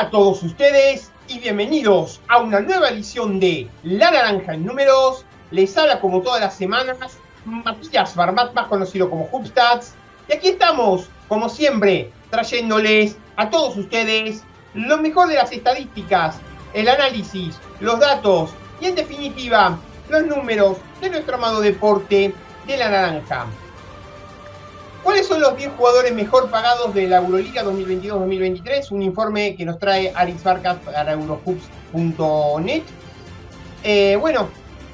a todos ustedes y bienvenidos a una nueva edición de La Naranja en Números. Les habla como todas las semanas Matías Barbat, más conocido como Hubstats. Y aquí estamos, como siempre, trayéndoles a todos ustedes lo mejor de las estadísticas, el análisis, los datos y en definitiva los números de nuestro amado deporte de la naranja. ¿Cuáles son los 10 jugadores mejor pagados de la Euroliga 2022-2023? Un informe que nos trae Aris Farkas para Eurohoops.net. Bueno,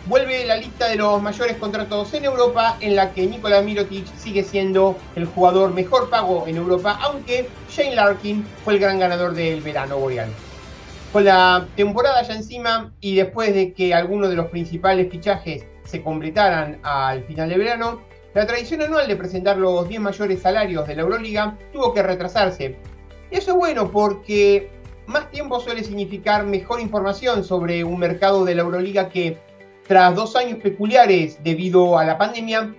vuelve la lista de los mayores contratos en Europa, en la que Nikola Mirotic sigue siendo el jugador mejor pago en Europa, aunque Shane Larkin fue el gran ganador del verano boreal. Con la temporada ya encima y después de que algunos de los principales fichajes se completaran al final del verano, la tradición anual de presentar los 10 mayores salarios de la Euroliga tuvo que retrasarse. Y eso es bueno porque más tiempo suele significar mejor información sobre un mercado de la Euroliga que, tras 2 años peculiares debido a la pandemia,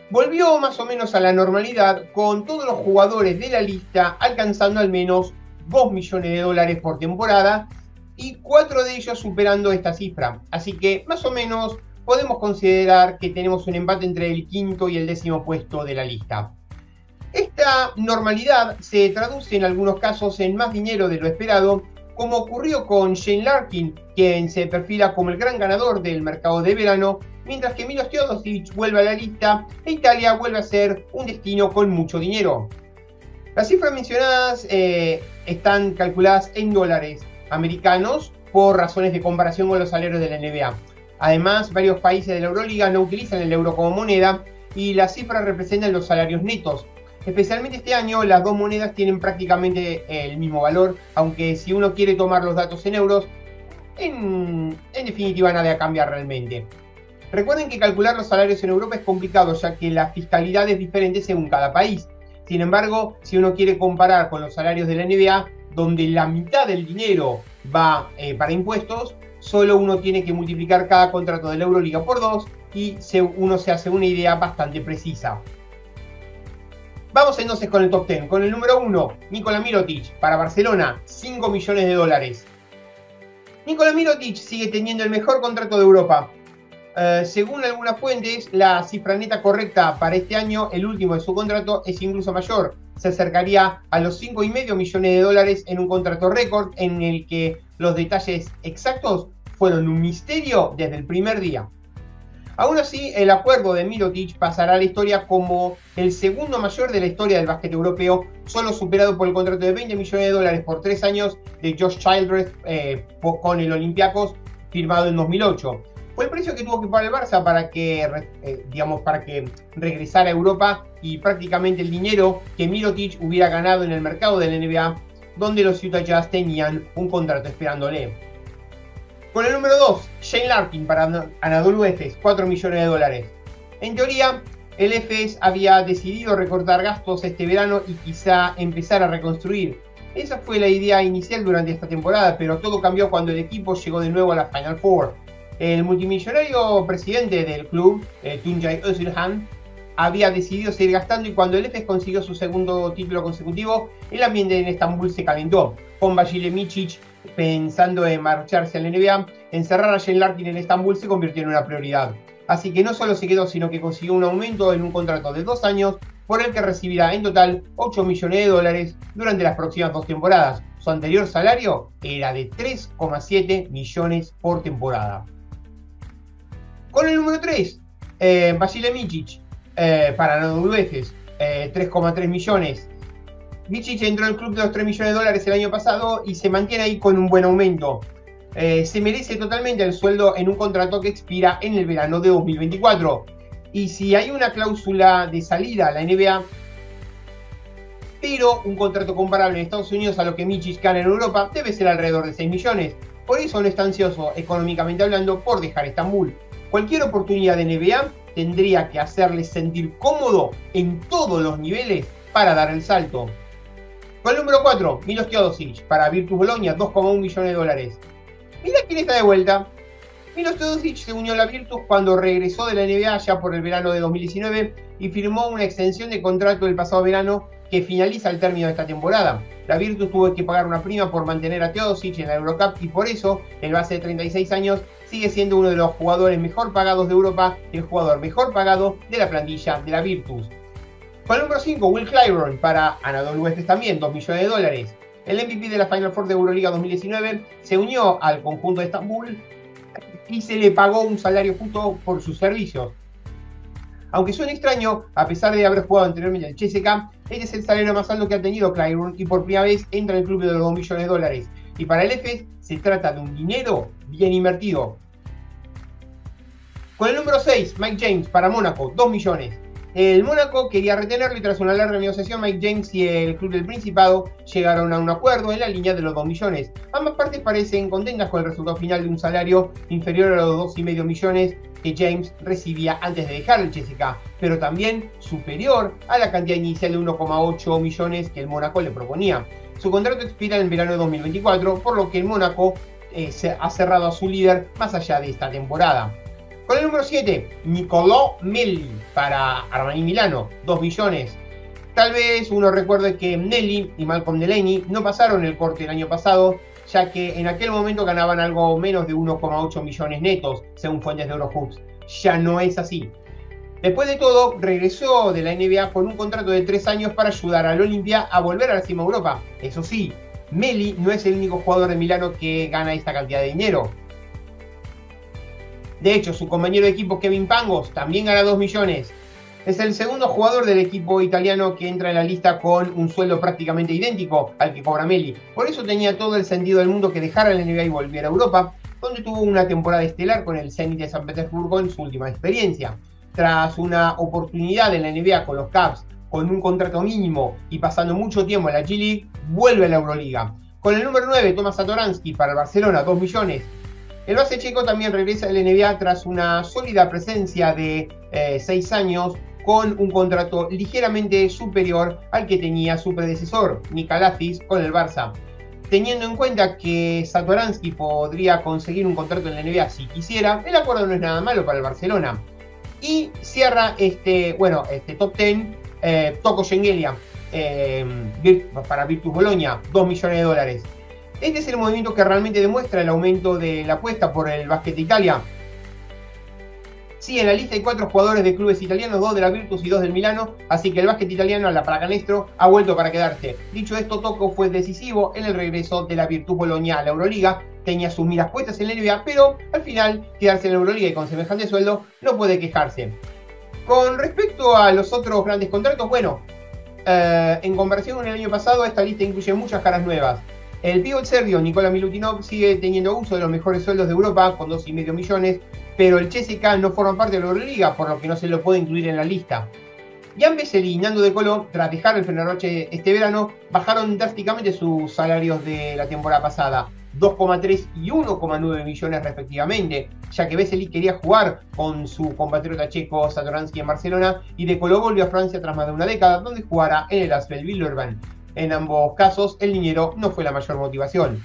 volvió más o menos a la normalidad, con todos los jugadores de la lista alcanzando al menos 2 millones de dólares por temporada y 4 de ellos superando esta cifra. Así que más o menos podemos considerar que tenemos un empate entre el quinto y el 10º puesto de la lista. Esta normalidad se traduce en algunos casos en más dinero de lo esperado, como ocurrió con Shane Larkin, quien se perfila como el gran ganador del mercado de verano, mientras que Milos Teodosic vuelve a la lista e Italia vuelve a ser un destino con mucho dinero. Las cifras mencionadas están calculadas en dólares americanos por razones de comparación con los salarios de la NBA. Además, varios países de la Euroliga no utilizan el euro como moneda y las cifras representan los salarios netos. Especialmente este año, las dos monedas tienen prácticamente el mismo valor, aunque si uno quiere tomar los datos en euros, en definitiva nada cambia realmente. Recuerden que calcular los salarios en Europa es complicado, ya que la fiscalidad es diferente según cada país. Sin embargo, si uno quiere comparar con los salarios de la NBA, donde la mitad del dinero va para impuestos, solo uno tiene que multiplicar cada contrato de la Euroliga por 2 y uno se hace una idea bastante precisa. Vamos entonces con el top 10. Con el número 1, Nikola Mirotic para Barcelona, 5 millones de dólares. Nikola Mirotic sigue teniendo el mejor contrato de Europa. Según algunas fuentes, la cifra neta correcta para este año, el último de su contrato, es incluso mayor. Se acercaría a los 5,5 millones de dólares en un contrato récord en el que los detalles exactos fueron un misterio desde el primer día. Aún así, el acuerdo de Mirotic pasará a la historia como el segundo mayor de la historia del básquet europeo, solo superado por el contrato de 20 millones de dólares por 3 años de Josh Childress con el Olympiacos, firmado en 2008. Fue el precio que tuvo que pagar el Barça para que regresara a Europa y prácticamente el dinero que Mirotic hubiera ganado en el mercado de la NBA, donde los Utah Jazz tenían un contrato esperándole. Con el número 2, Shane Larkin para Anadolu Efes, 4 millones de dólares. En teoría, el Efes había decidido recortar gastos este verano y quizá empezar a reconstruir. Esa fue la idea inicial durante esta temporada, pero todo cambió cuando el equipo llegó de nuevo a la Final Four. El multimillonario presidente del club, Tuncay Özilhan, había decidido seguir gastando y cuando el Efes consiguió su segundo título consecutivo, el ambiente en Estambul se calentó. Con Vasilije Micic pensando en marcharse a la NBA, encerrar a Shane Larkin en Estambul se convirtió en una prioridad. Así que no solo se quedó, sino que consiguió un aumento en un contrato de 2 años, por el que recibirá en total 8 millones de dólares durante las próximas 2 temporadas. Su anterior salario era de 3,7 millones por temporada. Con el número 3, Vasilije Micic para Anadolu Efes, 3,3 millones. Micic entró al club de los 3 millones de dólares el año pasado y se mantiene ahí con un buen aumento. Se merece totalmente el sueldo en un contrato que expira en el verano de 2024. Y si hay una cláusula de salida a la NBA, pero un contrato comparable en Estados Unidos a lo que Micic gana en Europa, debe ser alrededor de 6 millones. Por eso no está ansioso, económicamente hablando, por dejar Estambul. Cualquier oportunidad de NBA tendría que hacerle sentir cómodo en todos los niveles para dar el salto. Con el número 4, Milos Teodosic para Virtus Bologna, 2,1 millones de dólares. Mira quién está de vuelta. Milos Teodosic se unió a la Virtus cuando regresó de la NBA ya por el verano de 2019 y firmó una extensión de contrato el pasado verano que finaliza al término de esta temporada. La Virtus tuvo que pagar una prima por mantener a Teodosic en la Eurocup y por eso el base de 36 años sigue siendo uno de los jugadores mejor pagados de Europa y el jugador mejor pagado de la plantilla de la Virtus. Con el número 5, Will Clyburn para Anadolu Efes también, $2 millones. El MVP de la Final Four de Euroliga 2019 se unió al conjunto de Estambul y se le pagó un salario justo por sus servicios. Aunque suene extraño, a pesar de haber jugado anteriormente en el CSKA, este es el salario más alto que ha tenido Clyburn y por primera vez entra en el club de los $2 millones. Y para el Efes se trata de un dinero bien invertido. Con el número 6, Mike James para Mónaco, $2 millones. El Mónaco quería retenerlo y tras una larga negociación, Mike James y el club del Principado llegaron a un acuerdo en la línea de los $2 millones. Ambas partes parecen contentas con el resultado final de un salario inferior a los $2,5 millones que James recibía antes de dejar el CSKA, pero también superior a la cantidad inicial de 1,8 millones que el Mónaco le proponía. Su contrato expira en el verano de 2024, por lo que el Mónaco ha cerrado a su líder más allá de esta temporada. Con el número 7, Niccolò Melli para Armani Milano, $2 millones. Tal vez uno recuerde que Melli y Malcolm Delaney no pasaron el corte el año pasado, ya que en aquel momento ganaban algo menos de 1,8 millones netos, según fuentes de Eurohoops. Ya no es así. Después de todo, regresó de la NBA con un contrato de 3 años para ayudar al Olimpia a volver a la cima de Europa. Eso sí, Melli no es el único jugador de Milano que gana esta cantidad de dinero. De hecho, su compañero de equipo Kevin Pangos también gana 2 millones. Es el segundo jugador del equipo italiano que entra en la lista con un sueldo prácticamente idéntico al que cobra Melli. Por eso tenía todo el sentido del mundo que dejara la NBA y volviera a Europa, donde tuvo una temporada estelar con el Zenit de San Petersburgo en su última experiencia. Tras una oportunidad en la NBA con los Cavs, con un contrato mínimo y pasando mucho tiempo en la G-League, vuelve a la Euroliga. Con el número 9, Tomas Satoransky para el Barcelona, 2 millones. El base checo también regresa a la NBA tras una sólida presencia de 6 años con un contrato ligeramente superior al que tenía su predecesor, Nikalafis, con el Barça. Teniendo en cuenta que Satoransky podría conseguir un contrato en la NBA si quisiera, el acuerdo no es nada malo para el Barcelona. Y cierra este top 10 Toko Shengelia para Virtus Bologna, $2 millones. Este es el movimiento que realmente demuestra el aumento de la apuesta por el básquet Italia. Sí, en la lista hay 4 jugadores de clubes italianos, 2 de la Virtus y 2 del Milano, así que el básquet italiano, la Pallacanestro, ha vuelto para quedarse. Dicho esto, Toko fue decisivo en el regreso de la Virtus Bologna a la Euroliga. Tenía sus miras puestas en la NBA, pero al final quedarse en la Euroliga y con semejante sueldo no puede quejarse. Con respecto a los otros grandes contratos, bueno, en comparación con el año pasado, esta lista incluye muchas caras nuevas. El pívot serbio Nikola Milutinov sigue teniendo uso de los mejores sueldos de Europa con $2,5 millones, pero el CSKA no forma parte de la Euroliga, por lo que no se lo puede incluir en la lista. Jan Vesely y Nando De Colo, tras dejar el Fenerbahce este verano, bajaron drásticamente sus salarios de la temporada pasada, 2,3 y 1,9 millones respectivamente, ya que Vesely quería jugar con su compatriota checo Satoransky en Barcelona y De Colo volvió a Francia tras más de una década, donde jugará en el Asvel Villeurbanne. En ambos casos, el dinero no fue la mayor motivación.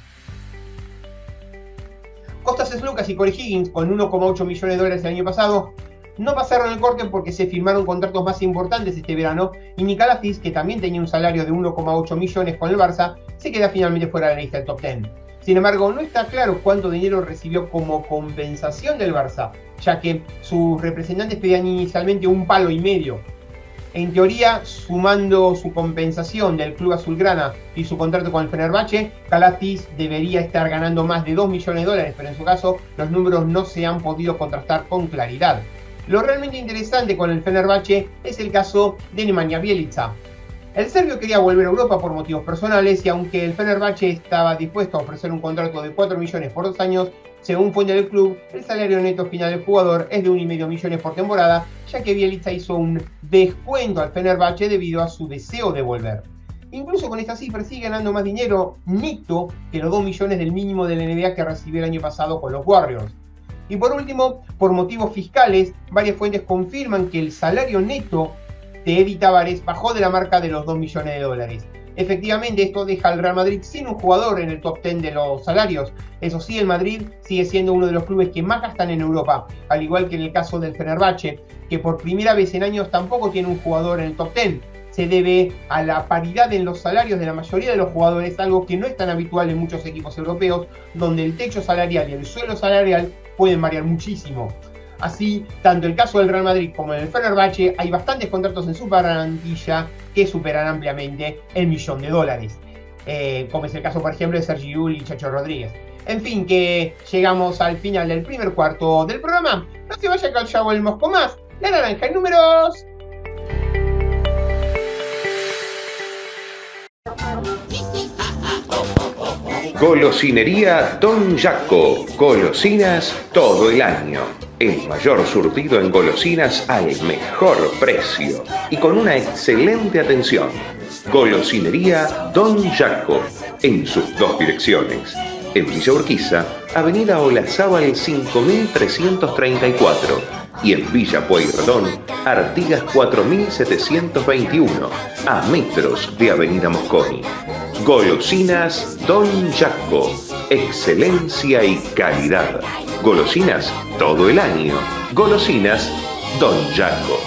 Kostas Sloukas y Corey Higgins, con $1,8 millones el año pasado, no pasaron el corte porque se firmaron contratos más importantes este verano y Nikalafis, que también tenía un salario de 1,8 millones con el Barça, se queda finalmente fuera de la lista del top 10. Sin embargo, no está claro cuánto dinero recibió como compensación del Barça, ya que sus representantes pedían inicialmente $1,5 millones. En teoría, sumando su compensación del club azulgrana y su contrato con el Fenerbahce, Kalafis debería estar ganando más de $2 millones, pero en su caso los números no se han podido contrastar con claridad. Lo realmente interesante con el Fenerbahce es el caso de Nemanja Bjelica. El serbio quería volver a Europa por motivos personales y aunque el Fenerbahce estaba dispuesto a ofrecer un contrato de 4 millones por 2 años, según fuente del club, el salario neto final del jugador es de 1,5 millones por temporada, ya que Bjelica hizo un descuento al Fenerbahce debido a su deseo de volver. Incluso con esta cifra sigue ganando más dinero neto que los 2 millones del mínimo de la NBA que recibió el año pasado con los Warriors. Y por último, por motivos fiscales, varias fuentes confirman que el salario neto de Edi Tavares bajó de la marca de los $2 millones. Efectivamente, esto deja al Real Madrid sin un jugador en el top 10 de los salarios. Eso sí, el Madrid sigue siendo uno de los clubes que más gastan en Europa, al igual que en el caso del Fenerbahce, que por primera vez en años tampoco tiene un jugador en el top 10. se debe a la paridad en los salarios de la mayoría de los jugadores, algo que no es tan habitual en muchos equipos europeos, donde el techo salarial y el suelo salarial pueden variar muchísimo. Así, tanto el caso del Real Madrid como en el Fenerbahce, hay bastantes contratos en su plantilla que superan ampliamente el $1.000.000, como es el caso, por ejemplo, de Sergi Llull y Chacho Rodríguez. En fin, que llegamos al final del primer cuarto del programa. No se vaya, que ya volvemos con más La Naranja en Números. Golosinería Don Jaco. Golosinas todo el año. El mayor surtido en golosinas al mejor precio y con una excelente atención. Golosinería Don Jaco, en sus dos direcciones. En Villa Urquiza, Avenida Olazábal 5334 y en Villa Pueyrredón, Artigas 4721, a metros de Avenida Mosconi. Golosinas Don Jaco, excelencia y calidad. Golosinas todo el año. Golosinas Don Jaco.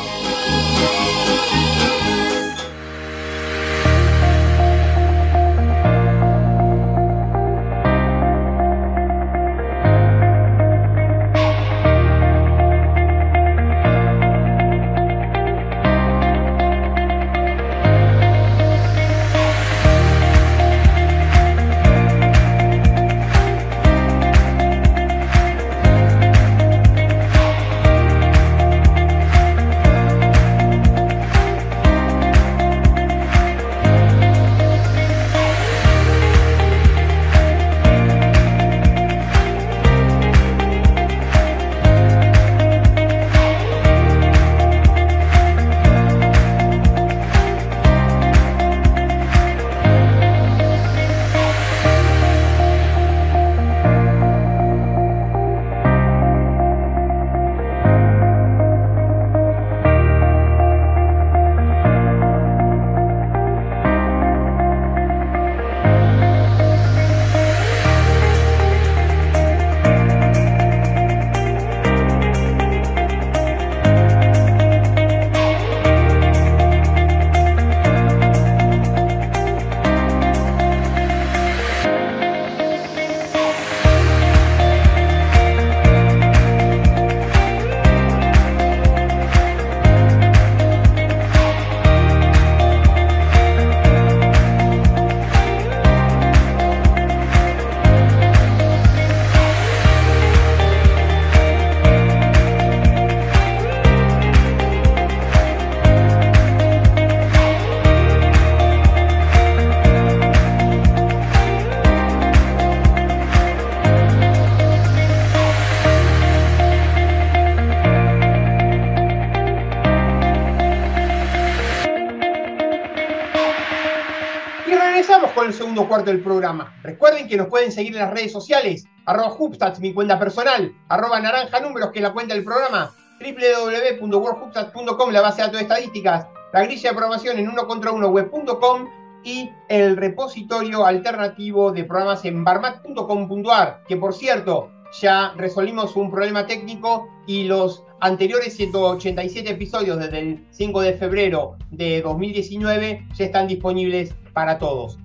El segundo cuarto del programa. Recuerden que nos pueden seguir en las redes sociales, @Hubstats, mi cuenta personal, @naranjanúmeros, que es la cuenta del programa, www.worldhubstats.com, la base de datos de estadísticas, la grilla de programación en unocontrauno.web.com y el repositorio alternativo de programas en barmat.com.ar, que por cierto, ya resolvimos un problema técnico y los anteriores 187 episodios desde el 5 de febrero de 2019 ya están disponibles para todos.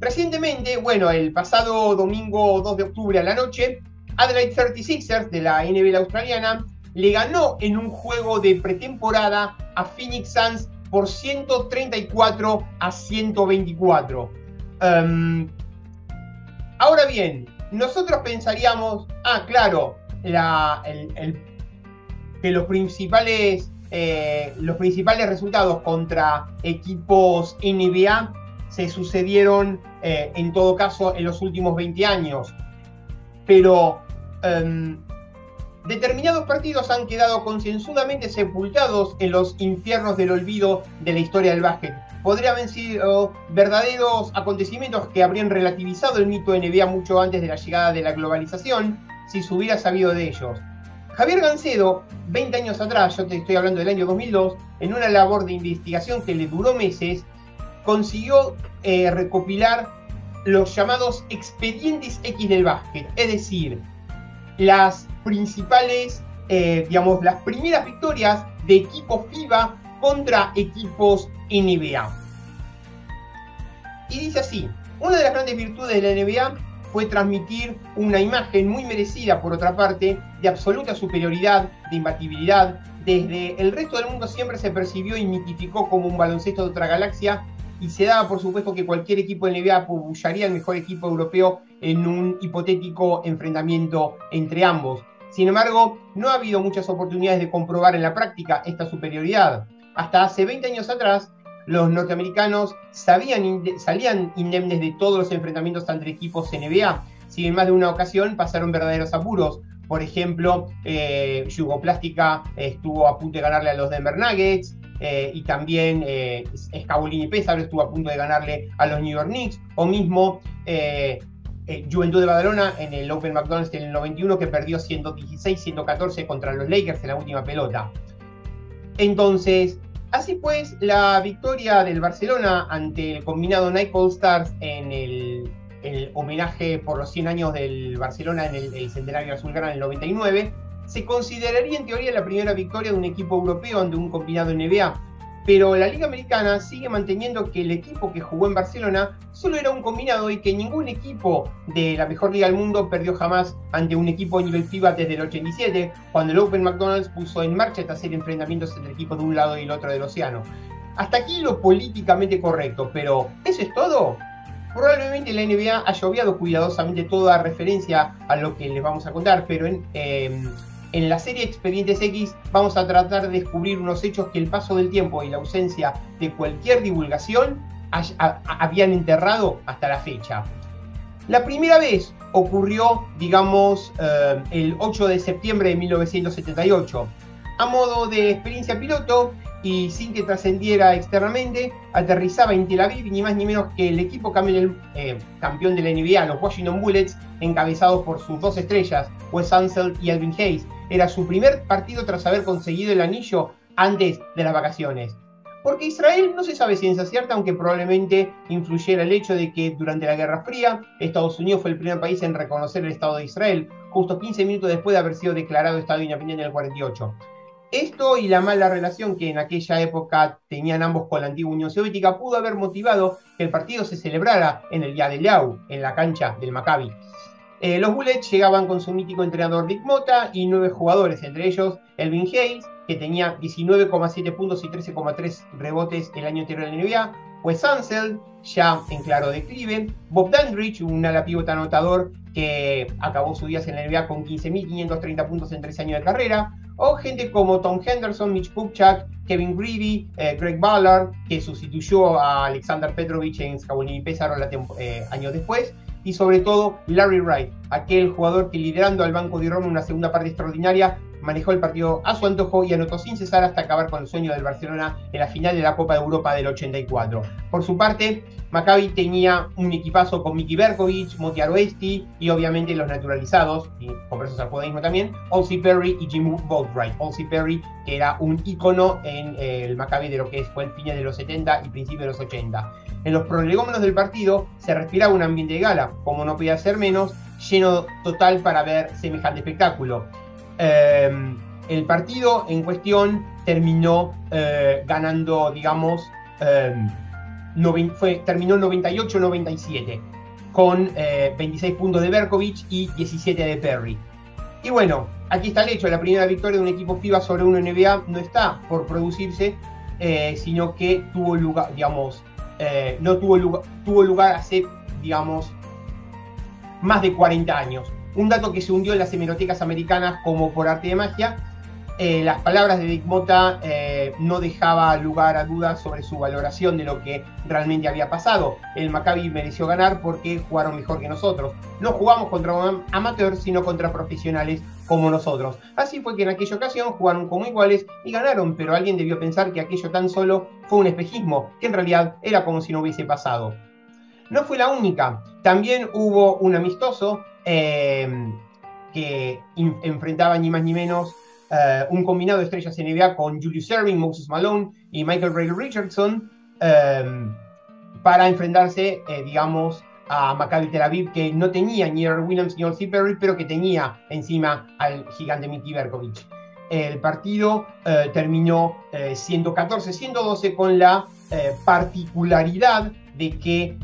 Recientemente, bueno, el pasado domingo 2 de octubre a la noche, Adelaide 36ers de la NBL australiana le ganó en un juego de pretemporada a Phoenix Suns por 134-124. Ahora bien, nosotros pensaríamos, claro, que los principales resultados contra equipos NBA se sucedieron en todo caso en los últimos 20 años, pero determinados partidos han quedado concienzudamente sepultados en los infiernos del olvido de la historia del básquet. Podrían haber sido verdaderos acontecimientos que habrían relativizado el mito NBA mucho antes de la llegada de la globalización, si se hubiera sabido de ellos. Javier Gancedo, 20 años atrás, yo te estoy hablando del año 2002, en una labor de investigación que le duró meses, consiguió recopilar los llamados expedientes X del básquet, es decir, las principales, las primeras victorias de equipos FIBA contra equipos NBA. Y dice así: una de las grandes virtudes de la NBA fue transmitir una imagen muy merecida, por otra parte, de absoluta superioridad, de imbatibilidad. Desde el resto del mundo siempre se percibió y mitificó como un baloncesto de otra galaxia, y se daba por supuesto que cualquier equipo de NBA apoyaría al mejor equipo europeo en un hipotético enfrentamiento entre ambos. Sin embargo, no ha habido muchas oportunidades de comprobar en la práctica esta superioridad. Hasta hace 20 años atrás, los norteamericanos salían indemnes de todos los enfrentamientos entre equipos NBA. Si en más de una ocasión pasaron verdaderos apuros. Por ejemplo, Yugoplástica estuvo a punto de ganarle a los Denver Nuggets, y también Scavolini Pesaro estuvo a punto de ganarle a los New York Knicks, o mismo Juventud de Badalona en el Open McDonald's en el 91, que perdió 116-114 contra los Lakers en la última pelota. Entonces, así pues, la victoria del Barcelona ante el combinado Nike All Stars en el homenaje por los 100 años del Barcelona en el centenario azulgrana en el 99, se consideraría en teoría la primera victoria de un equipo europeo ante un combinado NBA. Pero la Liga Americana sigue manteniendo que el equipo que jugó en Barcelona solo era un combinado y que ningún equipo de la mejor liga del mundo perdió jamás ante un equipo a nivel FIBA desde el 87, cuando el Open McDonald's puso en marcha esta serie de enfrentamientos entre equipos de un lado y el otro del océano. Hasta aquí lo políticamente correcto, pero ¿eso es todo? Probablemente la NBA haya obviado cuidadosamente toda referencia a lo que les vamos a contar, pero en la serie Expedientes X vamos a tratar de descubrir unos hechos que el paso del tiempo y la ausencia de cualquier divulgación habían enterrado hasta la fecha. La primera vez ocurrió, digamos, el 8 de septiembre de 1978. A modo de experiencia piloto y sin que trascendiera externamente, aterrizaba en Tel Aviv ni más ni menos que el equipo campeón de la NBA, los Washington Bullets, encabezados por sus dos estrellas, Wes Unseld y Elvin Hayes. Era su primer partido tras haber conseguido el anillo antes de las vacaciones. Porque Israel no se sabe ciencia cierta, aunque probablemente influyera el hecho de que durante la Guerra Fría, Estados Unidos fue el primer país en reconocer el Estado de Israel, justo 15 minutos después de haber sido declarado Estado independiente en el 48. Esto y la mala relación que en aquella época tenían ambos con la antigua Unión Soviética pudo haber motivado que el partido se celebrara en el Yad Eliyahu, en la cancha del Maccabi. Los Bullets llegaban con su mítico entrenador Dick Motta y 9 jugadores, entre ellos Elvin Hayes, que tenía 19,7 puntos y 13,3 rebotes el año anterior en la NBA, Wes Unseld, ya en claro declive, Bob Dandridge, un ala pívot anotador que acabó sus días en la NBA con 15.530 puntos en 3 años de carrera, o gente como Tom Henderson, Mitch Kupchak, Kevin Greevy, Greg Ballard, que sustituyó a Alexander Petrovic en Scavolini Pesaro años después, y sobre todo Larry Wright, aquel jugador que, liderando al banco de Roma en una segunda parte extraordinaria, manejó el partido a su antojo y anotó sin cesar hasta acabar con el sueño del Barcelona en la final de la Copa de Europa del 84. Por su parte, Maccabi tenía un equipazo con Miki Berkovic, Moti Aroesti y obviamente los naturalizados, y con presos al judaísmo también, Olsie Perry y Jim Boatwright. Olsie Perry, que era un ícono en el Maccabi de lo que fue el fin de los 70 y principios de los 80. En los prolegómenos del partido se respiraba un ambiente de gala, como no podía ser menos, lleno total para ver semejante espectáculo. El partido en cuestión terminó ganando, digamos, terminó 98-97 con 26 puntos de Berkovic y 17 de Perry. Y bueno, aquí está el hecho: la primera victoria de un equipo FIBA sobre un NBA no está por producirse, sino que tuvo lugar, digamos, tuvo lugar hace, digamos, más de 40 años. Un dato que se hundió en las hemerotecas americanas como por arte de magia. Las palabras de Dick Motta no dejaba lugar a dudas sobre su valoración de lo que realmente había pasado. El Maccabi mereció ganar porque jugaron mejor que nosotros. No jugamos contra amateurs, sino contra profesionales como nosotros. Así fue que en aquella ocasión jugaron como iguales y ganaron, pero alguien debió pensar que aquello tan solo fue un espejismo, que en realidad era como si no hubiese pasado. No fue la única. También hubo un amistoso que enfrentaba ni más ni menos un combinado de estrellas NBA con Julius Erving, Moses Malone y Michael Ray Richardson, para enfrentarse, digamos, a Maccabi Tel Aviv, que no tenía ni Earl Williams ni Olsie Perry, pero que tenía encima al gigante Miki Berkovic. el partido terminó 114-112 con la particularidad de que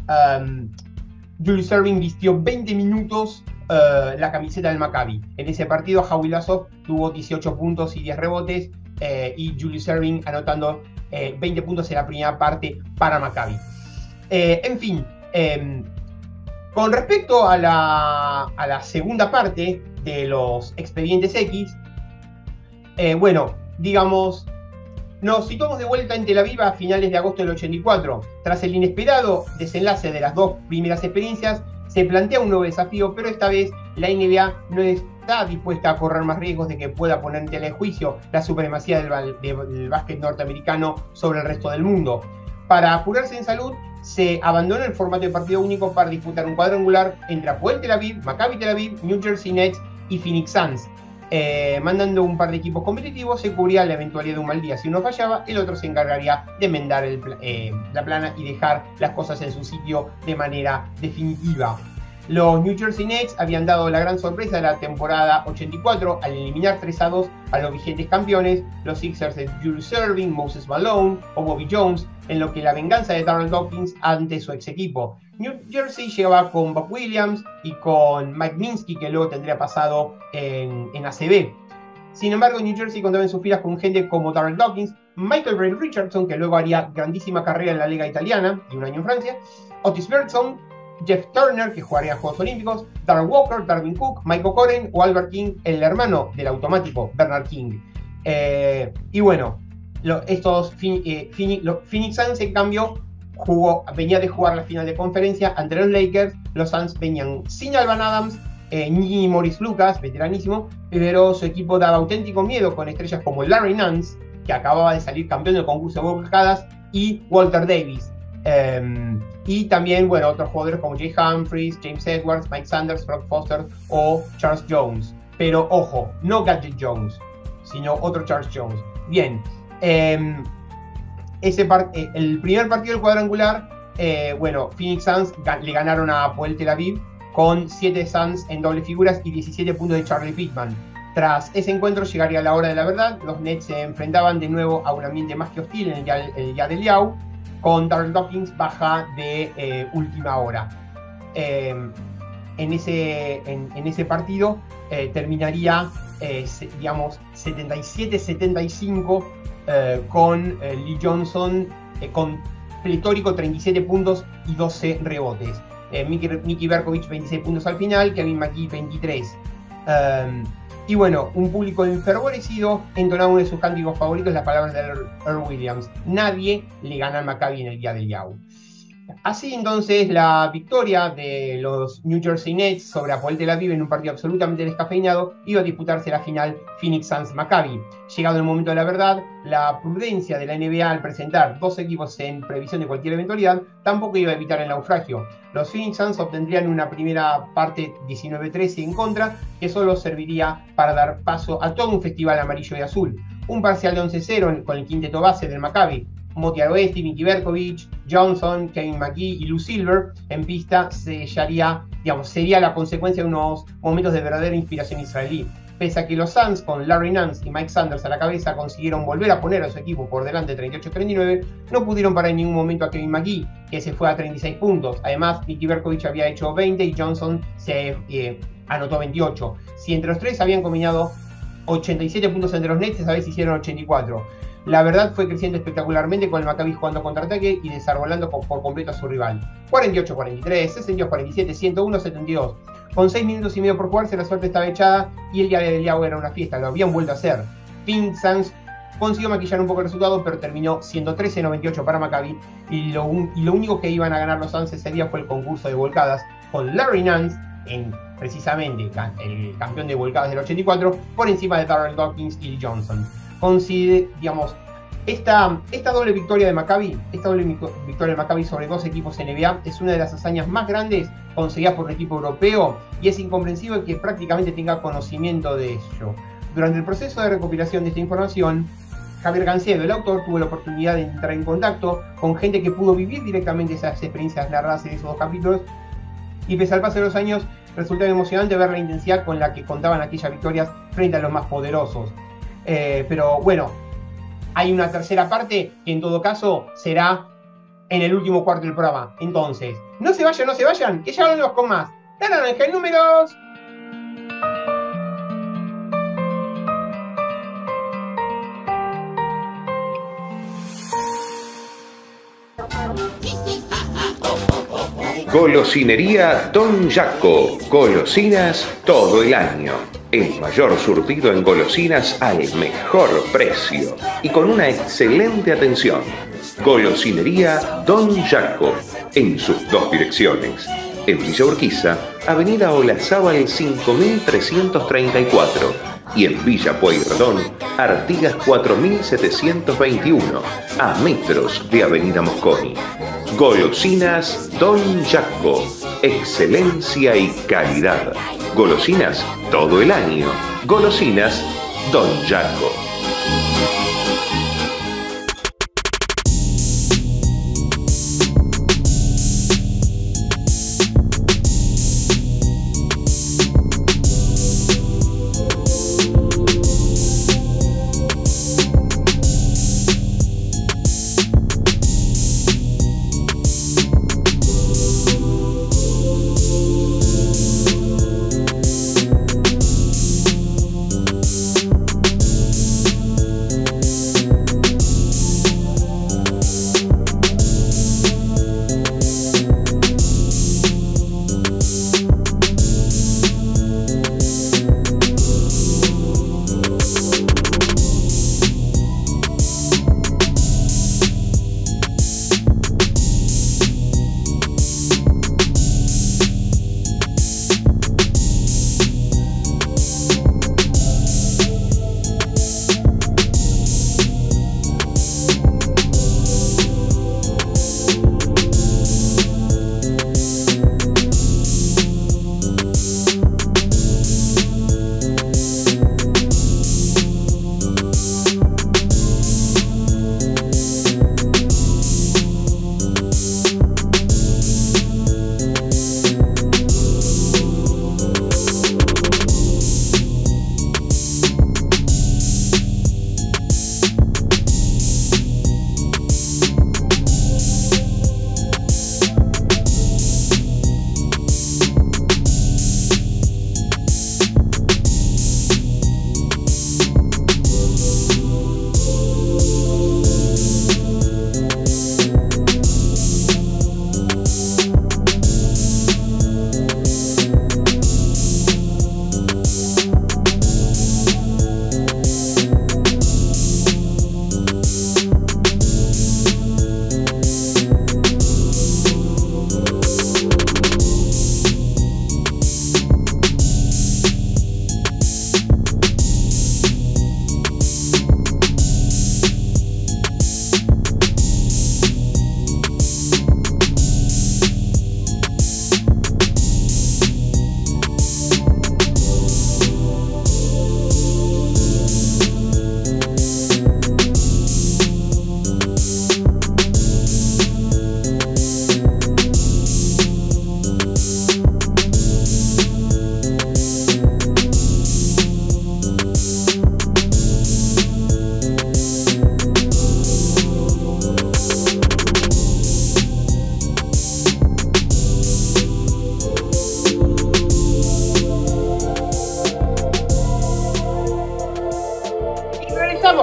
Julius Erving vistió 20 minutos la camiseta del Maccabi. En ese partido, Howie Lazoff tuvo 18 puntos y 10 rebotes y Julius Erving anotando 20 puntos en la primera parte para Maccabi. En fin, con respecto a la segunda parte de los expedientes X, bueno, digamos, nos situamos de vuelta en Tel Aviv a finales de agosto del 84. Tras el inesperado desenlace de las dos primeras experiencias, se plantea un nuevo desafío, pero esta vez la NBA no está dispuesta a correr más riesgos de que pueda poner en tela de juicio la supremacía del básquet norteamericano sobre el resto del mundo. Para apurarse en salud, se abandonó el formato de partido único para disputar un cuadrangular entre Hapoel Tel Aviv, Maccabi Tel Aviv, New Jersey Nets y Phoenix Suns. Mandando un par de equipos competitivos, se cubría la eventualidad de un mal día. Si uno fallaba, el otro se encargaría de enmendar la plana y dejar las cosas en su sitio de manera definitiva. Los New Jersey Nets habían dado la gran sorpresa de la temporada 84 al eliminar 3-2 a los vigentes campeones, los Sixers de Julius Erving, Moses Malone o Bobby Jones, en lo que la venganza de Darrell Dawkins ante su ex equipo. New Jersey llegaba con Bob Williams y con Mike Minsky, que luego tendría pasado en ACB. Sin embargo, New Jersey contaba en sus filas con gente como Darrell Dawkins, Michael Ray Richardson, que luego haría grandísima carrera en la Liga Italiana y un año en Francia, Otis Bergson, Jeff Turner, que jugaría en Juegos Olímpicos, Darrell Walker, Darvin Cook, Mike O'Koren o Albert King, el hermano del automático Bernard King. Y bueno, Phoenix Suns, en cambio, venía de jugar la final de conferencia ante los Lakers. Los Suns venían sin Alvan Adams ni Maurice Lucas, veteranísimo, pero su equipo daba auténtico miedo con estrellas como Larry Nance, que acababa de salir campeón del concurso de volcadas, y Walter Davis. Y también, bueno, otros jugadores como Jay Humphries, James Edwards, Mike Sanders, Frank Foster o Charles Jones. Pero ojo, no Gadget Jones, sino otro Charles Jones. Bien, el primer partido del cuadrangular, bueno, Phoenix Suns le ganaron a Hapoel Tel Aviv con 7 Suns en doble figuras y 17 puntos de Charlie Pittman. Tras ese encuentro llegaría la hora de la verdad. Los Nets se enfrentaban de nuevo a un ambiente más que hostil en el Yad Eliyahu, con Darrell Dawkins baja de última hora. En ese partido terminaría, digamos, 77-75 con Lee Johnson con pletórico 37 puntos y 12 rebotes. Miki Berkovich 26 puntos al final, Kevin McGee 23. Y bueno, un público enfervorecido entonaba uno de sus cánticos favoritos, las palabras de Earl Williams: nadie le gana al Maccabi en el día del Yahoo. Así entonces, la victoria de los New Jersey Nets sobre Hapoel Tel Aviv en un partido absolutamente descafeinado iba a disputarse la final Phoenix Suns Maccabi. Llegado el momento de la verdad, la prudencia de la NBA al presentar dos equipos en previsión de cualquier eventualidad tampoco iba a evitar el naufragio. Los Phoenix Suns obtendrían una primera parte 19-13 en contra, que solo serviría para dar paso a todo un festival amarillo y azul. Un parcial de 11-0 con el quinteto base del Maccabi: Moti Aroesti, Miki Berkovich, Johnson, Kevin McGee y Lou Silver en pista, sería la consecuencia de unos momentos de verdadera inspiración israelí. Pese a que los Suns, con Larry Nance y Mike Sanders a la cabeza, consiguieron volver a poner a su equipo por delante 38-39, no pudieron parar en ningún momento a Kevin McGee, que se fue a 36 puntos. Además, Miki Berkovich había hecho 20 y Johnson se anotó 28. Si entre los tres habían combinado 87 puntos entre los Nets, esa vez hicieron 84. La verdad fue creciendo espectacularmente, con el Maccabi jugando contraataque y desarbolando por completo a su rival. 48-43, 62-47, 101-72. Con 6 minutos y medio por jugarse, la suerte estaba echada y el día del Yahoo era una fiesta, lo habían vuelto a hacer. Phoenix Suns consiguió maquillar un poco el resultado, pero terminó 113-98 para Maccabi, y lo único que iban a ganar los Suns ese día fue el concurso de volcadas, con Larry Nance, precisamente el campeón de volcadas del 84, por encima de Darrell Dawkins y Johnson. Esta doble victoria de Maccabi, sobre dos equipos NBA, es una de las hazañas más grandes conseguidas por un equipo europeo, y es incomprensible que prácticamente tenga conocimiento de ello. Durante el proceso de recopilación de esta información, Javier Gancedo, el autor, tuvo la oportunidad de entrar en contacto con gente que pudo vivir directamente esas experiencias narradas en esos dos capítulos, y pese al paso de los años, resultaba emocionante ver la intensidad con la que contaban aquellas victorias frente a los más poderosos. Pero bueno, hay una tercera parte que en todo caso será en el último cuarto del programa. Entonces, no se vayan, que ya volvemos con más. La Naranja en Números. Golosinería Don Jaco. Golosinas todo el año. El mayor surtido en golosinas al mejor precio y con una excelente atención. Golosinería Don Jaco. En sus dos direcciones. En Villa Urquiza, Avenida Olazábal 5334. Y en Villa Pueyrredón, Artigas 4721, a metros de Avenida Mosconi. Golosinas Don Jaco. Excelencia y calidad. Golosinas todo el año. Golosinas Don Jaco.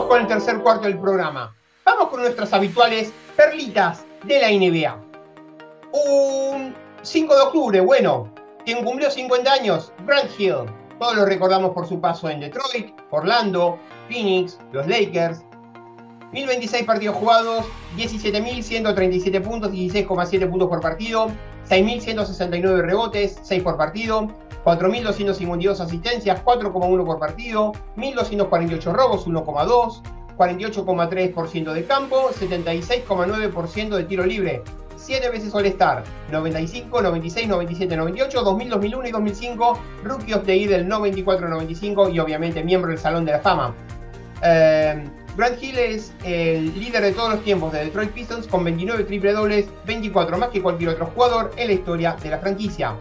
Con el tercer cuarto del programa. Vamos con nuestras habituales perlitas de la NBA. Un 5 de octubre, bueno, quien cumplió 50 años, Grant Hill. Todos lo recordamos por su paso en Detroit, Orlando, Phoenix, los Lakers. 1026 partidos jugados, 17.137 puntos, 16,7 puntos por partido, 6.169 rebotes, 6 por partido, 4.252 asistencias, 4,1 por partido, 1.248 robos, 1,2, 48,3% de campo, 76,9% de tiro libre, 7 veces All-Star, 95, 96, 97, 98, 2000, 2001 y 2005, Rookie of the Year del 94-95 y obviamente miembro del Salón de la Fama. Grant Hill es el líder de todos los tiempos de Detroit Pistons con 29 triple dobles, 24 más que cualquier otro jugador en la historia de la franquicia.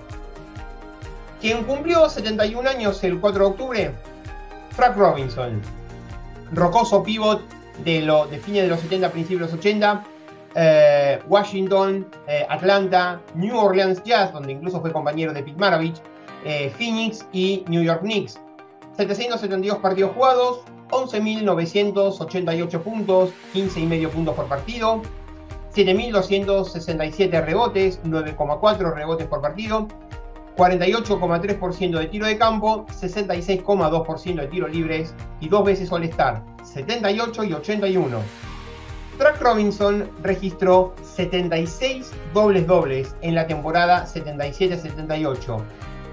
Quien cumplió 71 años el 4 de octubre, Frank Robinson. rocoso pivot de fines de los 70, principios de los 80. Washington, Atlanta, New Orleans Jazz, donde incluso fue compañero de Pete Maravich, Phoenix y New York Knicks. 772 partidos jugados, 11.988 puntos, 15,5 puntos por partido, 7.267 rebotes, 9,4 rebotes por partido, 48,3% de tiro de campo, 66,2% de tiros libres y 2 veces All-Star, 78 y 81. Track Robinson registró 76 dobles en la temporada 77-78.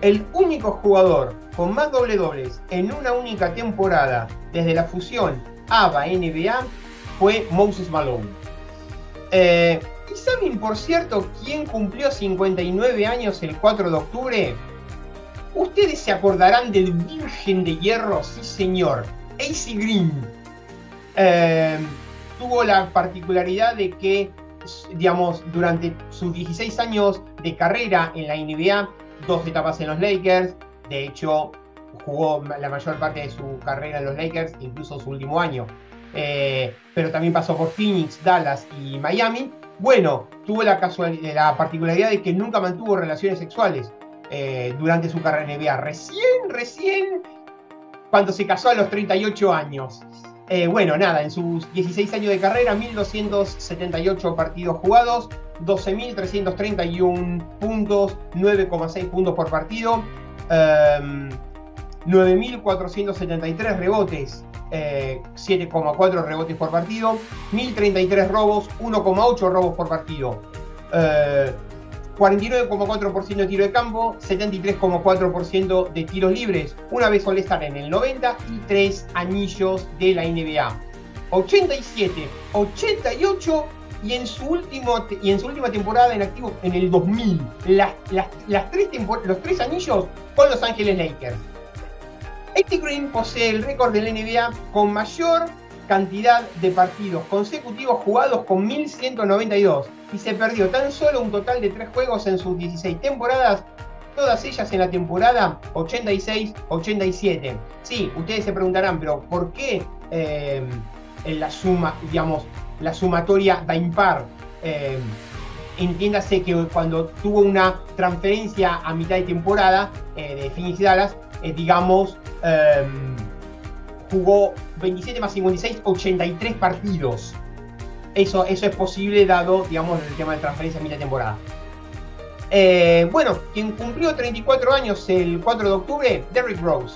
El único jugador con más dobles en una única temporada desde la fusión ABA-NBA fue Moses Malone. ¿Y saben, por cierto, quién cumplió 59 años el 4 de octubre? Ustedes se acordarán del Virgen de Hierro, sí señor, AC Green. Tuvo la particularidad de que, digamos, durante sus 16 años de carrera en la NBA, 2 etapas en los Lakers, de hecho jugó la mayor parte de su carrera en los Lakers, incluso su último año, pero también pasó por Phoenix, Dallas y Miami. Bueno, tuvo la particularidad de que nunca mantuvo relaciones sexuales durante su carrera en NBA, recién cuando se casó a los 38 años. Bueno, nada, en sus 16 años de carrera, 1.278 partidos jugados, 12.331 puntos, 9,6 puntos por partido, 9.473 rebotes, 7,4 rebotes por partido, 1.033 robos, 1,8 robos por partido, 49,4% de tiro de campo, 73,4% de tiros libres, una vez All-Star en el 90 y 3 anillos de la NBA. 87, 88 y en su última temporada en activo en el 2000. Los 3 anillos con Los Ángeles Lakers. AC Green posee el récord de la NBA con mayor cantidad de partidos consecutivos jugados con 1.192 y se perdió tan solo un total de 3 juegos en sus 16 temporadas, todas ellas en la temporada 86-87. Sí, ustedes se preguntarán, pero ¿por qué en la suma, digamos, la sumatoria da impar? Entiéndase que cuando tuvo una transferencia a mitad de temporada de Phoenix y Dallas, digamos, jugó 27 más 56, 83 partidos. Eso es posible dado, digamos, el tema de transferencia a mitad de temporada. Bueno, quien cumplió 34 años el 4 de octubre, Derrick Rose.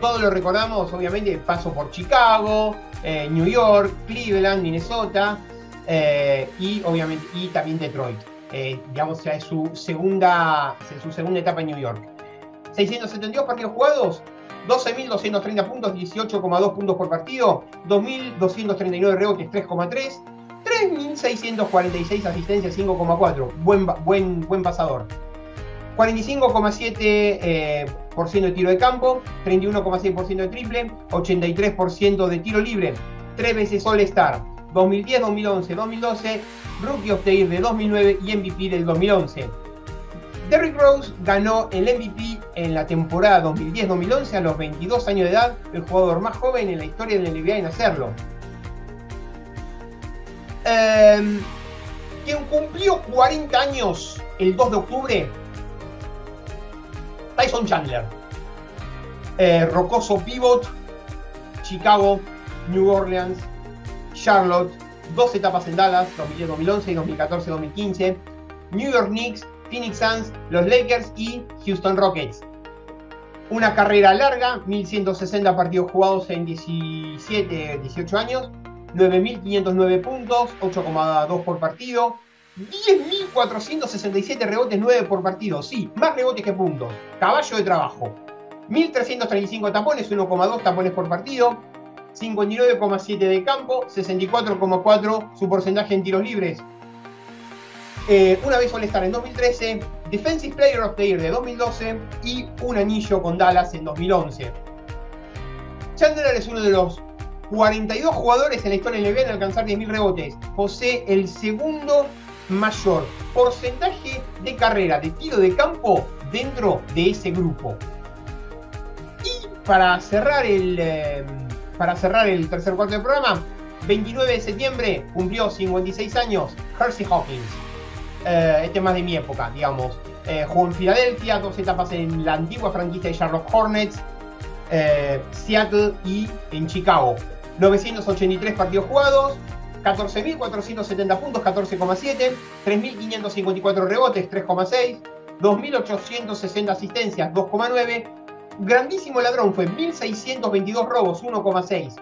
Todos lo recordamos, obviamente, paso por Chicago, New York, Cleveland, Minnesota y obviamente y también Detroit. Digamos, ya es su segunda etapa en New York. 672 partidos jugados, 12.230 puntos, 18,2 puntos por partido, 2.239 rebotes, 3,3, 3.646 asistencias, 5,4. Buen pasador. 45,7% de tiro de campo, 31,6% de triple, 83% de tiro libre, 3 veces All-Star, 2010, 2011, 2012, Rookie of the Year de 2009 y MVP del 2011. Derrick Rose ganó el MVP en la temporada 2010-2011 a los 22 años de edad, el jugador más joven en la historia de la NBA en hacerlo. Quien cumplió 40 años el 2 de octubre, Tyson Chandler. Rocoso pivot, Chicago, New Orleans, Charlotte, 2 etapas en Dallas, 2010-2011 y 2014-2015, New York Knicks, Phoenix Suns, los Lakers y Houston Rockets. Una carrera larga, 1.160 partidos jugados en 18 años, 9.509 puntos, 8,2 por partido, 10.467 rebotes, 9 por partido. Sí, más rebotes que puntos. Caballo de trabajo. 1.335 tapones, 1,2 tapones por partido, 59,7 de campo, 64,4 su porcentaje en tiros libres. Una vez All-Star en 2013, Defensive Player of the Year de 2012 y un anillo con Dallas en 2011. Chandler es uno de los 42 jugadores en la historia del NBA en alcanzar 10.000 rebotes. Posee el segundo mayor porcentaje de carrera de tiro de campo dentro de ese grupo. Y para cerrar para cerrar el tercer cuarto del programa, 29 de septiembre cumplió 56 años Hersey Hawkins. Este es más de mi época, digamos. Jugó en Filadelfia, 2 etapas en la antigua franquicia de Charlotte Hornets, Seattle y en Chicago. 983 partidos jugados, 14.470 puntos, 14,7, 3.554 rebotes, 3,6, 2.860 asistencias, 2,9. Grandísimo ladrón, fue 1.622 robos, 1,6,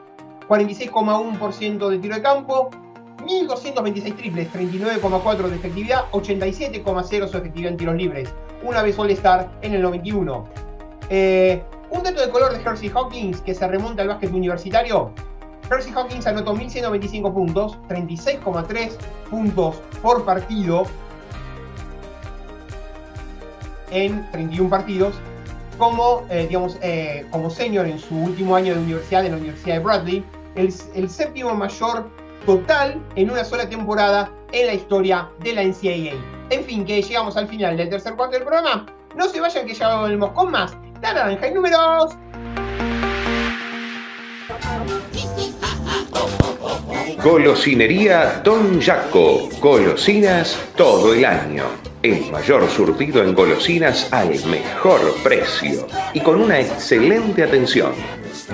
46,1% de tiro de campo, 1.226 triples, 39,4 de efectividad, 87,0 su efectividad en tiros libres. Una vez All-Star en el 91. Un dato de color de Hersey Hawkins que se remonta al básquet universitario. Hersey Hawkins anotó 1.125 puntos, 36,3 puntos por partido en 31 partidos, como senior en su último año de universidad en la Universidad de Bradley, el séptimo mayor total en una sola temporada en la historia de la NCAA. En fin, que llegamos al final del tercer cuarto del programa. No se vayan, que ya volvemos con más La Naranja en Números. Golosinería Don Jaco. Golosinas todo el año. El mayor surtido en golosinas al mejor precio y con una excelente atención.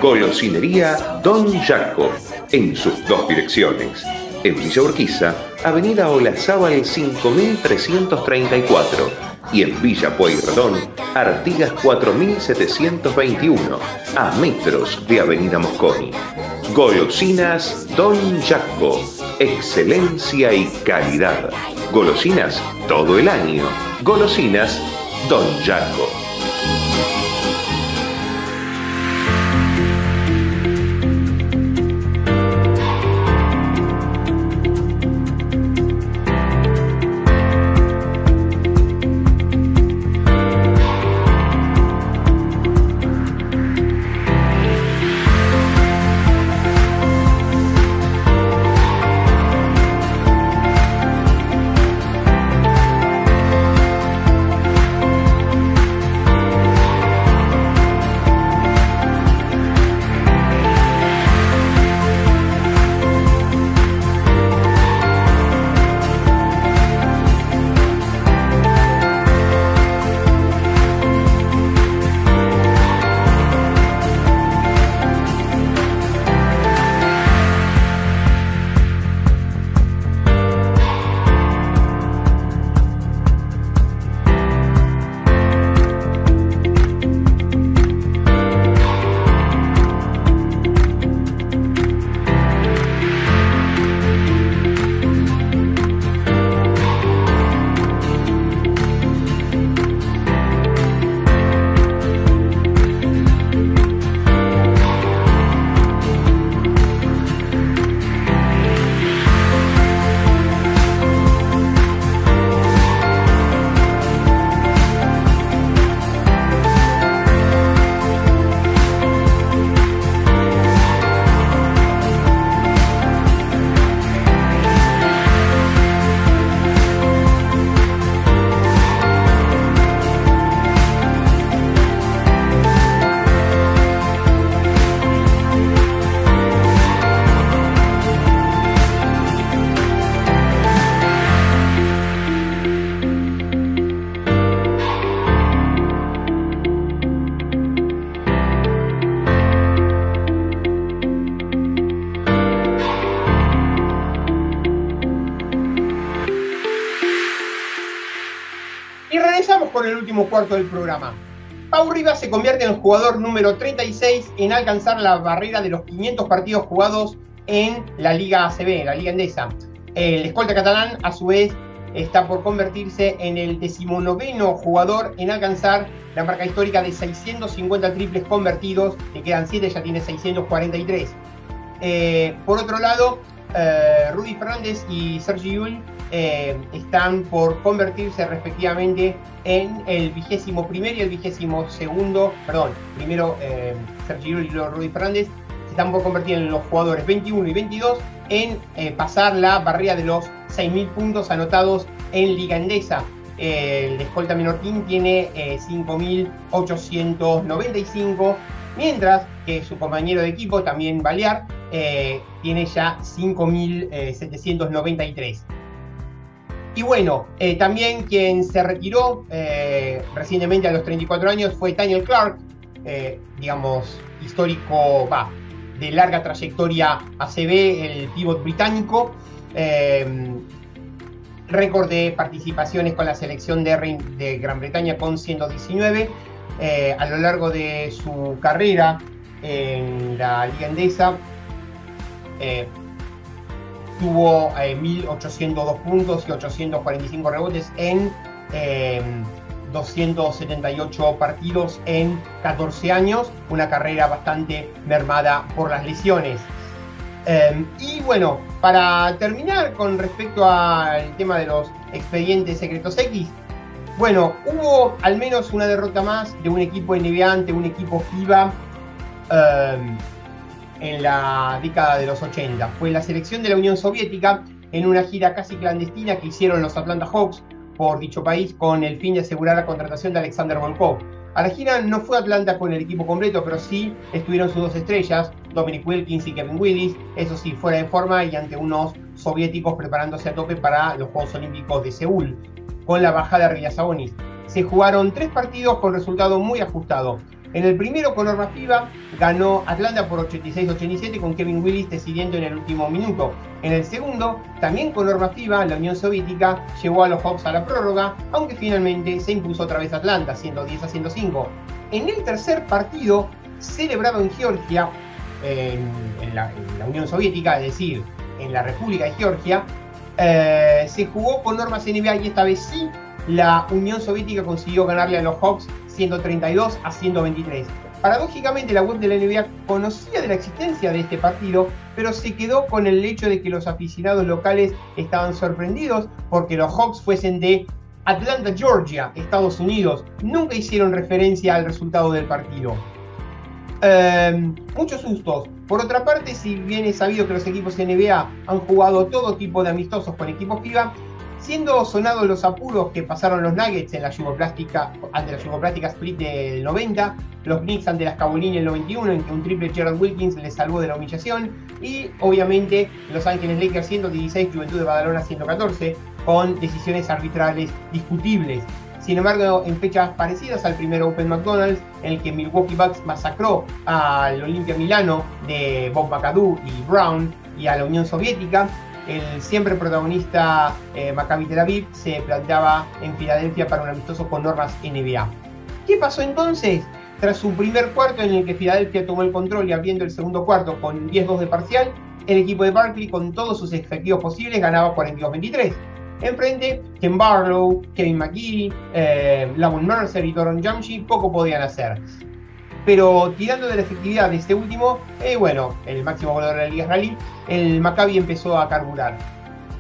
Golosinería Don Jaco, en sus 2 direcciones. En Villa Urquiza, Avenida Olazábal 5334 y en Villa Pueyrredón, Artigas 4721, a metros de Avenida Mosconi. Golosinas Don Jaco, excelencia y calidad. Golosinas todo el año. Golosinas Don Jaco. Con el último cuarto del programa. Pau Rivas se convierte en el jugador número 36 en alcanzar la barrera de los 500 partidos jugados en la Liga ACB, en la Liga Endesa. El escolta catalán, a su vez, está por convertirse en el 19º jugador en alcanzar la marca histórica de 650 triples convertidos. Le quedan 7, ya tiene 643. Por otro lado, Rudy Fernández y Sergi Llull están por convertirse respectivamente en el 21º y el 22º, primero Sergi Llull y luego Rudy Fernández, se están por convertir en los jugadores 21 y 22 en pasar la barrera de los 6.000 puntos anotados en Liga Endesa. El escolta menorquín tiene 5.895 mientras que su compañero de equipo, también balear, tiene ya 5.793. Y bueno, también quien se retiró recientemente a los 34 años fue Daniel Clark, digamos, histórico, de larga trayectoria ACB, el pívot británico, récord de participaciones con la selección de Gran Bretaña con 119, a lo largo de su carrera en la Liga Endesa. Tuvo 1.802 puntos y 845 rebotes en 278 partidos en 14 años, una carrera bastante mermada por las lesiones. Y bueno, para terminar con respecto al tema de los expedientes secretos X, bueno, hubo al menos una derrota más de un equipo NBA ante un equipo FIBA en la década de los 80. Fue la selección de la Unión Soviética en una gira casi clandestina que hicieron los Atlanta Hawks por dicho país con el fin de asegurar la contratación de Alexander Volkov. A la gira no fue Atlanta con el equipo completo, pero sí estuvieron sus dos estrellas, Dominic Wilkins y Kevin Willis, eso sí, fuera de forma y ante unos soviéticos preparándose a tope para los Juegos Olímpicos de Seúl, con la baja de Arvydas Sabonis. Se jugaron 3 partidos con resultado muy ajustado. En el primero, con norma FIBA, ganó Atlanta por 86-87 con Kevin Willis decidiendo en el último minuto. En el segundo, también con norma FIBA, la Unión Soviética llevó a los Hawks a la prórroga, aunque finalmente se impuso otra vez Atlanta, 110-105. En el tercer partido, celebrado en Georgia, en la Unión Soviética, es decir, en la República de Georgia, se jugó con normas NBA y esta vez sí, la Unión Soviética consiguió ganarle a los Hawks 132-123. Paradójicamente, la web de la NBA conocía de la existencia de este partido, pero se quedó con el hecho de que los aficionados locales estaban sorprendidos porque los Hawks fuesen de Atlanta, Georgia, Estados Unidos. Nunca hicieron referencia al resultado del partido. Muchos sustos. Por otra parte, si bien es sabido que los equipos NBA han jugado todo tipo de amistosos con equipos FIBA, siendo sonados los apuros que pasaron los Nuggets en la Yugoplástica, ante la Yugoplástica Split del 90, los Knicks ante las Cavolinas en el 91, en que un triple Gerald Wilkins les salvó de la humillación, y obviamente Los Ángeles Lakers 116, Juventud de Badalona 114, con decisiones arbitrales discutibles. Sin embargo, en fechas parecidas al primer Open McDonald's, en el que Milwaukee Bucks masacró al Olimpia Milano de Bob McAdoo y Brown y a la Unión Soviética, el siempre protagonista Maccabi Tel Aviv se planteaba en Filadelfia para un amistoso con normas NBA. ¿Qué pasó entonces? Tras su primer cuarto en el que Filadelfia tomó el control y abriendo el segundo cuarto con 10-2 de parcial, el equipo de Barkley con todos sus efectivos posibles ganaba 42-23. Enfrente, Ken Barlow, Kevin McGee, Lavon Mercer y Doron Jamshi poco podían hacer. Pero tirando de la efectividad de este último, bueno, el máximo goleador de la liga israelí, el Maccabi empezó a carburar.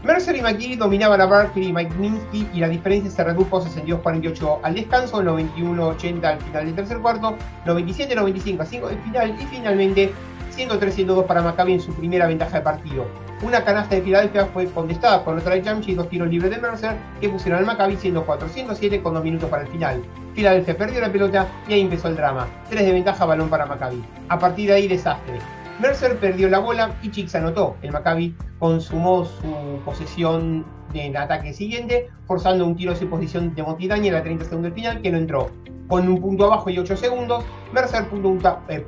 Mercer y McGee dominaban a Barkley y Mike Minsky y la diferencia se redujo a 62-48 al descanso, 91-80 al final del tercer cuarto, 97-95 a 5 del final y finalmente 103-102 para Maccabi en su primera ventaja de partido. Una canasta de Filadelfia fue contestada con otra de Jamshi y 2 tiros libres de Mercer que pusieron al Maccabi siendo 407 con 2 minutos para el final. Filadelfia perdió la pelota y ahí empezó el drama. 3 de ventaja, balón para Maccabi. A partir de ahí, desastre. Mercer perdió la bola y Chicks anotó. El Maccabi consumó su posesión en ataque siguiente, forzando un tiro sin posición de Montidani en la 30 segundos del final que no entró. Con un punto abajo y 8 segundos, Mercer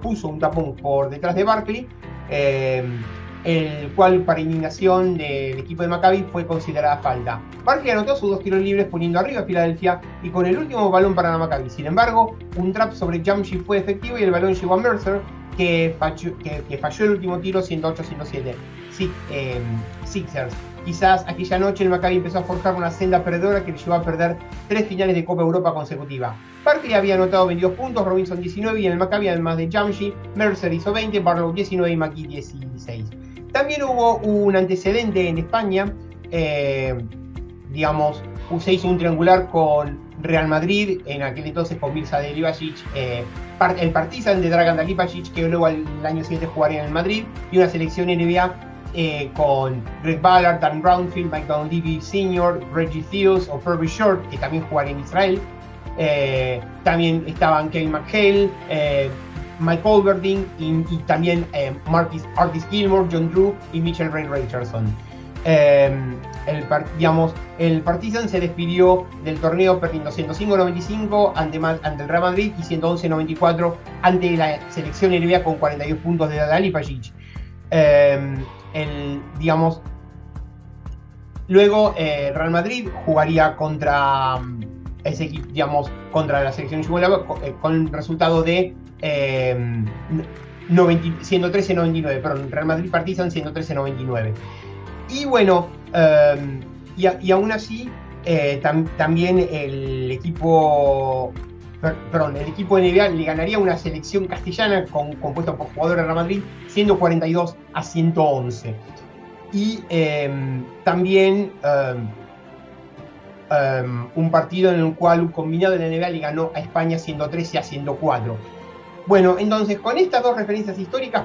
puso un tapón por detrás de Barkley, el cual para indignación del equipo de Maccabi fue considerada falta. Barkley anotó sus 2 tiros libres poniendo arriba a Filadelfia y con el último balón para Maccabi. Sin embargo, un trap sobre Jamshi fue efectivo y el balón llegó a Mercer, que falló el último tiro 108-107. Sixers. Quizás aquella noche el Maccabi empezó a forjar una senda perdedora que le llevó a perder 3 finales de Copa Europa consecutiva. Barkley había anotado 22 puntos, Robinson 19 y en el Maccabi además de Jamshi, Mercer hizo 20, Barlow 19 y McGee 16. También hubo un antecedente en España, se hizo un triangular con Real Madrid, en aquel entonces con Mirza Delibašić, el Partizan de Dragan Delibašić, que luego al año siguiente jugaría en el Madrid, y una selección NBA con Greg Ballard, Dan Brownfield, Mike Dunleavy Sr., Reggie Theus o Purvis Short, que también jugaría en Israel. También estaban Kevin McHale, Mike Olverding y también Artis Gilmore, John Drew y Mitchell Ray Richardson. El Partizan se despidió del torneo perdiendo 105-95 ante el Real Madrid y 111-94 ante la selección NBA con 42 puntos de Dadal y Pajic. Luego Real Madrid jugaría contra ese equipo, contra la selección yugoslava con el resultado de 113-99, perdón, Real Madrid Partizan 113-99. Y bueno, y aún así, también el equipo NBA le ganaría una selección castellana compuesta por jugadores de Real Madrid, siendo 42-111. Y también un partido en el cual un combinado de la NBA le ganó a España 113-104. Bueno, entonces con estas dos referencias históricas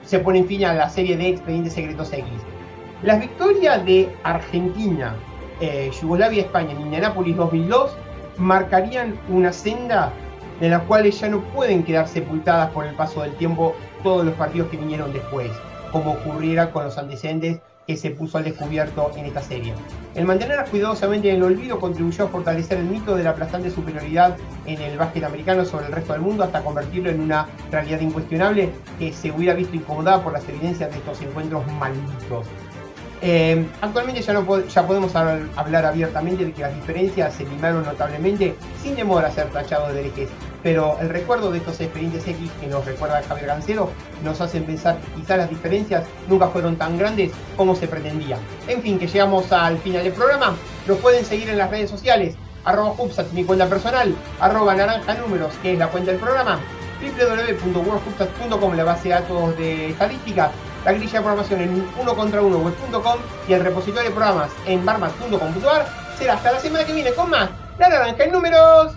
se pone fin a la serie de Expedientes Secretos X. Las victorias de Argentina, Yugoslavia y España en Indianápolis 2002 marcarían una senda de las cuales ya no pueden quedar sepultadas por el paso del tiempo todos los partidos que vinieron después, como ocurriera con los antecedentes que se puso al descubierto en esta serie. El mantenerlas cuidadosamente en el olvido contribuyó a fortalecer el mito de la aplastante superioridad en el básquet americano sobre el resto del mundo, hasta convertirlo en una realidad incuestionable que se hubiera visto incomodada por las evidencias de estos encuentros malditos. Actualmente ya podemos hablar abiertamente de que las diferencias se limaron notablemente sin temor a ser tachados de herejes, pero el recuerdo de estos expedientes X que nos recuerda a Javier Gancedo nos hacen pensar que quizás las diferencias nunca fueron tan grandes como se pretendía. En fin, que llegamos al final del programa. Nos pueden seguir en las redes sociales, @Hubstats, mi cuenta personal, @naranjanúmeros, que es la cuenta del programa, www.worldhubstats.com, la base de datos de estadística, la grilla de programación en unocontrauno.web.com y el repositorio de programas en barmac.com.ar. Será hasta la semana que viene con más La Naranja en Números.